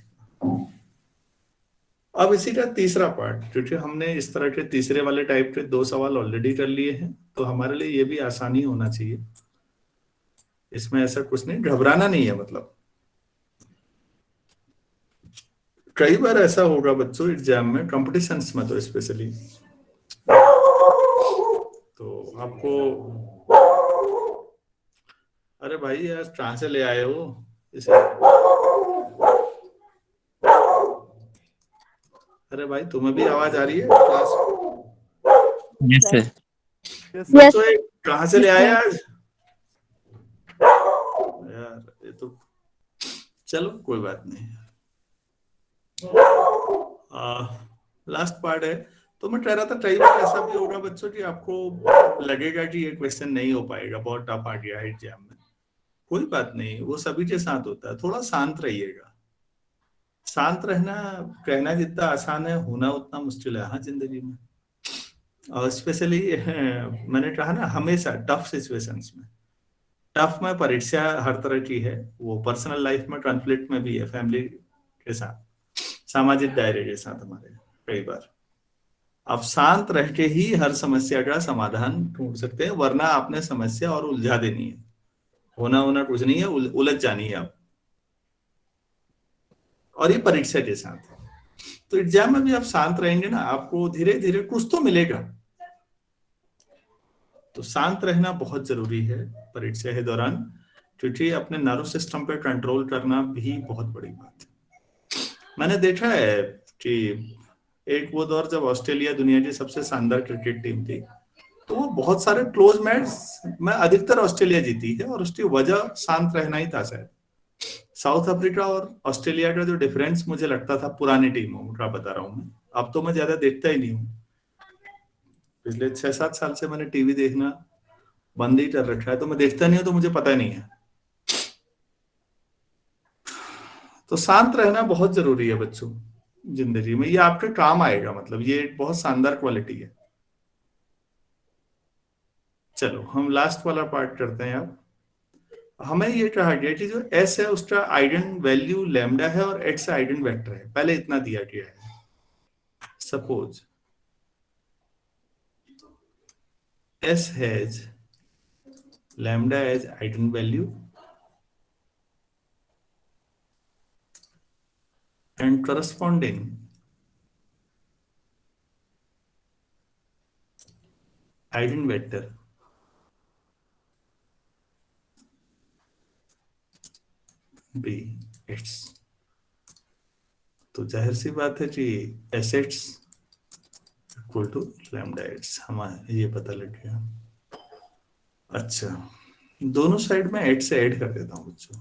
अब इसी का तीसरा पार्ट, क्योंकि हमने इस तरह के तीसरे वाले टाइप के 2 सवाल ऑलरेडी कर लिए हैं, तो हमारे लिए ये भी आसानी होना चाहिए, इसमें ऐसा कुछ नहीं, घबराना नहीं है। मतलब कई बार ऐसा होगा बच्चों एग्जाम में, कॉम्पिटिशन्स में तो स्पेशली, तो आपको, अरे भाई यार कहाँ से ले आए हो इसे? अरे भाई तुम्हें भी आवाज आ रही है क्लास? Yes, sir. Yes. तो ये कहाँ से ले आए आज यार? ये तो चलो कोई बात नहीं, लास्ट पार्ट है। तो मैं कह रहा था कई बार ऐसा भी होगा बच्चों कि आपको लगेगा कि ये क्वेश्चन नहीं हो पाएगा, बहुत टफ आ गया है एग्जाम में। कोई बात नहीं, वो सभी के साथ होता है, थोड़ा शांत रहिएगा। शांत रहना कहना जितना आसान है, होना उतना मुश्किल है हाँ जिंदगी में। और स्पेशली मैंने कहा ना, हमेशा टफ सिचुएशंस में, टफ में परीक्षा हर तरह की है, वो पर्सनल लाइफ में कॉन्फ्लिक्ट में भी है, फैमिली के साथ, सामाजिक दायरे के साथ हमारे कई बार। आप शांत रह के ही हर समस्या का समाधान ढूंढ सकते हैं, वरना आपने समस्या और उलझा देनी है। होना कुछ नहीं है, उलझ जानी है आप, और ये परीक्षा के साथ है। तो एग्जाम में भी आप शांत रहेंगे ना, आपको धीरे धीरे कुछ तो मिलेगा। तो शांत रहना बहुत जरूरी है परीक्षा के दौरान, क्योंकि अपने नर्व सिस्टम पे कंट्रोल करना भी बहुत बड़ी बात है। मैंने देखा है कि एक वो दौर जब ऑस्ट्रेलिया दुनिया की सबसे शानदार क्रिकेट टीम थी, तो वो बहुत सारे क्लोज मैच में अधिकतर ऑस्ट्रेलिया जीती है, और उसकी वजह शांत रहना ही था शायद। साउथ अफ्रीका और ऑस्ट्रेलिया का जो डिफरेंस मुझे लगता था पुरानी टीमों का, बता रहा हूँ मैं, अब तो मैं ज्यादा देखता ही नहीं हूँ। पिछले 6-7 साल से मैंने टीवी देखना बंद ही कर रखा है, तो मैं देखता नहीं हूँ, तो मुझे पता नहीं है। तो शांत रहना बहुत जरूरी है बच्चों जिंदगी में, ये आपके काम आएगा, मतलब ये एक बहुत शानदार क्वालिटी है। चलो हम लास्ट वाला पार्ट करते हैं अब। हमें ये कहा गया कि जो एस है उसका आइगन वैल्यू लैम्डा है और एच आइगन वेक्टर है, पहले इतना दिया गया है. Suppose S has lambda as eigenvalue and corresponding eigenvector be its. तो जाहिर सी बात है कि एसेट्स इक्वल टू लैम्डा एट्स, हमें ये पता लग गया. अच्छा, दोनों साइड में एट से ऐड कर देता हूं बच्चों.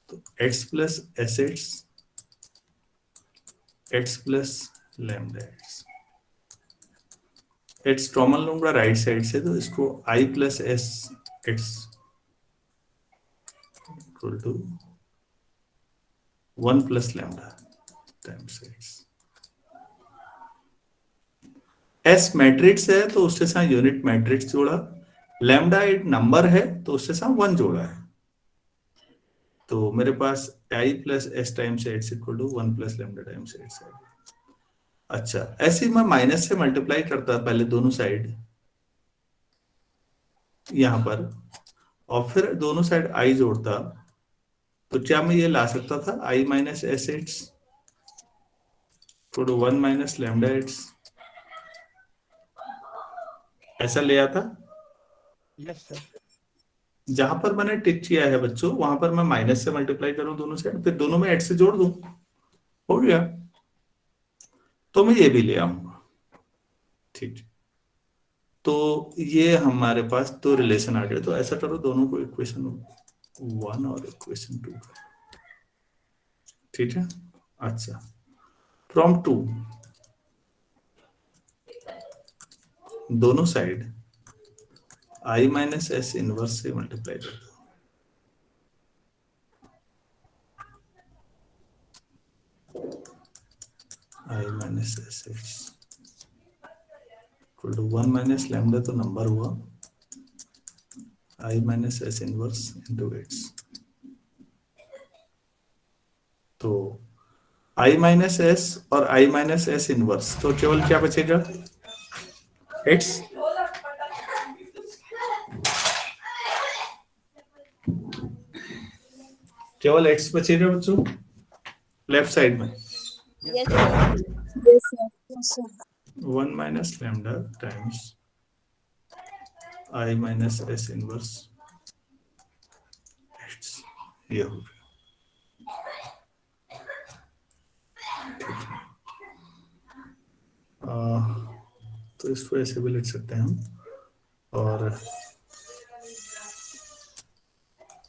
तो x plus s x x plus lambda x. X common लूंगा राइट साइड से, तो इसको I plus s x equal to 1 plus lambda times x. S matrix है तो उसके साथ यूनिट मैट्रिक्स जोड़ा. लैम्डा एक नंबर है तो उसके साथ 1 जोड़ा है. तो मेरे पास I plus s times x equal to 1 plus lambda times x है. अच्छा, ऐसे मैं माइनस से मल्टीप्लाई करता पहले दोनों साइड यहां पर, और फिर दोनों साइड आई जोड़ता. तो क्या मैं ये ला सकता था I minus s x equal to 1 minus lambda x, ऐसा ले आता. Yes sir. जहां पर मैंने टिक किया है बच्चों वहां पर मैं माइनस से मल्टीप्लाई करूं दोनों साइड, फिर दोनों में एट से जोड़ दूं, हो गया. तो मैं ये भी ले आऊंगा. ठीक, तो ये हमारे पास दो रिलेशन आ गए. तो ऐसा करो, दोनों को इक्वेशन 1 और इक्वेशन 2. ठीक है. अच्छा, फ्रॉम 2 दोनों side I minus s inverse से मल्टीप्लाई कर दो. I minus s h equal to 1 minus lambda तो नंबर हुआ, I minus s inverse into x. तो आई माइनस एस और आई माइनस एस इनवर्स, तो केवल क्या बचेगा, एक्स. केवल एक्स बचेगा बच्चों लेफ्ट साइड में. Yes, sir. Yes, sir. Yes, sir. 1 minus lambda times I minus s inverse x, ये हो गया. तो इसको ऐसे भी लिख सकते हैं हम. और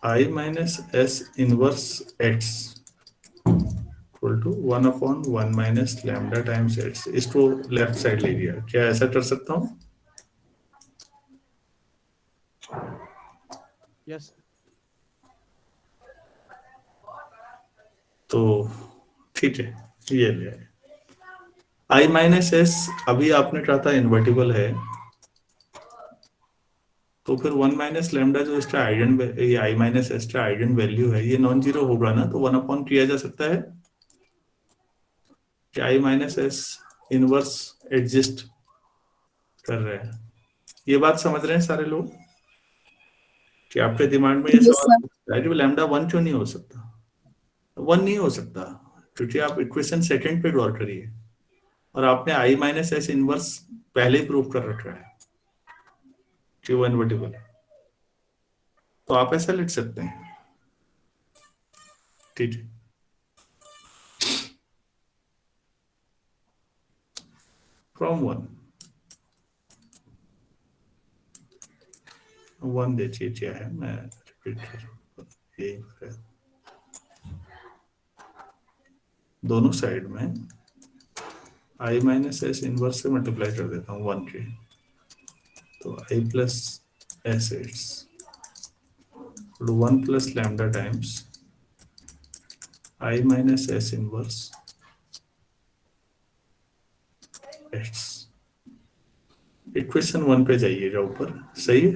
I minus s inverse x equal to 1/1 minus lambda times x, इसको लेफ्ट साइड ले लिया. क्या ऐसा कर सकता हूं? यस. तो ठीक है, ये ले आए. आई माइनस एस अभी आपने कहा था इन्वर्टिबल है, तो फिर 1 माइनस लैम्डा जो इसका आइगन, ये आई माइनस एस का आइगन वैल्यू है, ये नॉन जीरो होगा ना, तो 1/, किया जा सकता है कि आई माइनस एस इनवर्स एग्जिस्ट कर रहे हैं. ये बात समझ रहे हैं सारे लोग कि आपके दिमाग में ये Yes, सवाल sir. है कि लैम्डा 1 क्यों नहीं हो सकता? 1 नहीं हो सकता क्योंकि आप इक्वेशन सेकंड पे गौर करिए, और आपने आई माइनस एस इनवर्स पहले ही प्रूव कर रखा है कि वो इन्वर्टिबल है. तो आप ऐसा लिख सकते हैं. ठीक है. फ्रॉम 1 देखिए क्या है, मैं रिपीट करूँ, ये दोनों साइड में आई माइनस एस इनवर्स से मल्टीप्लाई कर देता हूँ 1 के. तो I plus s x 1 plus lambda times I minus s inverse x. Equation 1 पे जाइएगा ऊपर, सही है.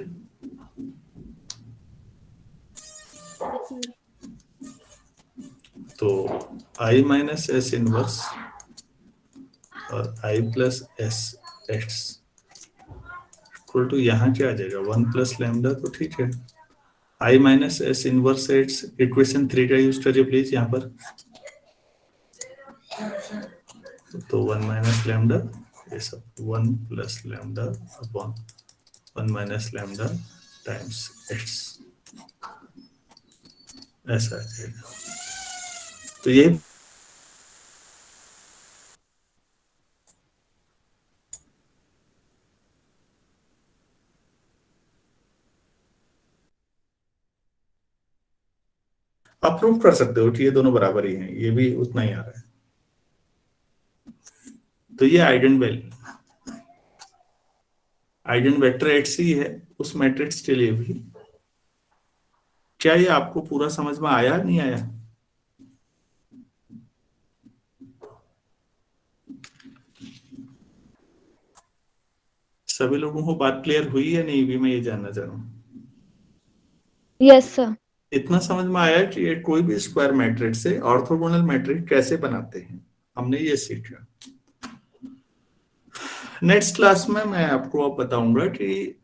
तो I माइनस एस इनवर्स और I plus s x equal to यहाँ क्या आ जाएगा 1 प्लस लैम्डा, तो ठीक है। I minus s inverse x equation 3 का यूज करिए प्लीज यहाँ पर। तो 1 माइनस लैम्डा, ये सब 1 plus lambda upon 1 minus lambda times x, ऐसा आ जाएगा। तो ये आप प्रूव कर सकते हो कि ये दोनों बराबर ही हैं, ये भी उतना ही आ रहा है। तो ये आइगन वेक्टर एट सी है उस मैट्रिक्स के लिए भी। क्या ये आपको पूरा समझ में आया नहीं आया? सभी लोगों को बात क्लियर हुई या नहीं भी, मैं ये जानना चाह रहा हूँ। Yes sir. इतना समझ में आया कि ये कोई भी स्क्वायर मैट्रिक्स से ऑर्थोगोनल मैट्रिक्स कैसे बनाते हैं, हमने ये सीखा। नेक्स्ट क्लास में मैं आपको अब बताऊंगा कि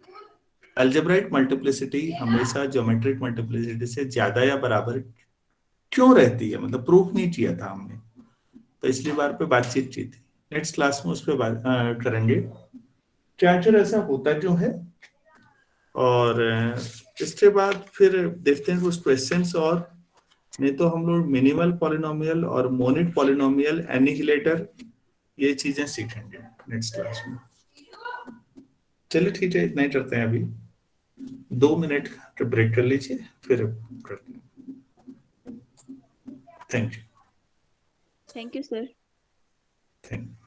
अलजेब्राइक मल्टीप्लिसिटी हमेशा ज्योमेट्रिक मल्टीप्लिसिटी से ज्यादा या बराबर क्यों रहती है, मतलब प्रूफ नहीं किया था हमने, तो इसलिए बार पे बातचीत की थी। नेक्स्ट क्लास में उस पर बात करेंगे क्या क्या ऐसा होता क्यों है, और इसके बाद फिर देखते हैं कुछ क्वेश्चंस, और नहीं तो हम लोग मिनिमल पॉलिनोमियल और मोनिक पॉलिनोमियल, एनिहिलेटर, ये चीजें सीखेंगे नेक्स्ट क्लास में। चलिए ठीक है, इतना ही करते हैं। अभी 2 मिनट का ब्रेक कर लीजिए, फिर करते हैं। Thank you. Thank you, sir. Thank you.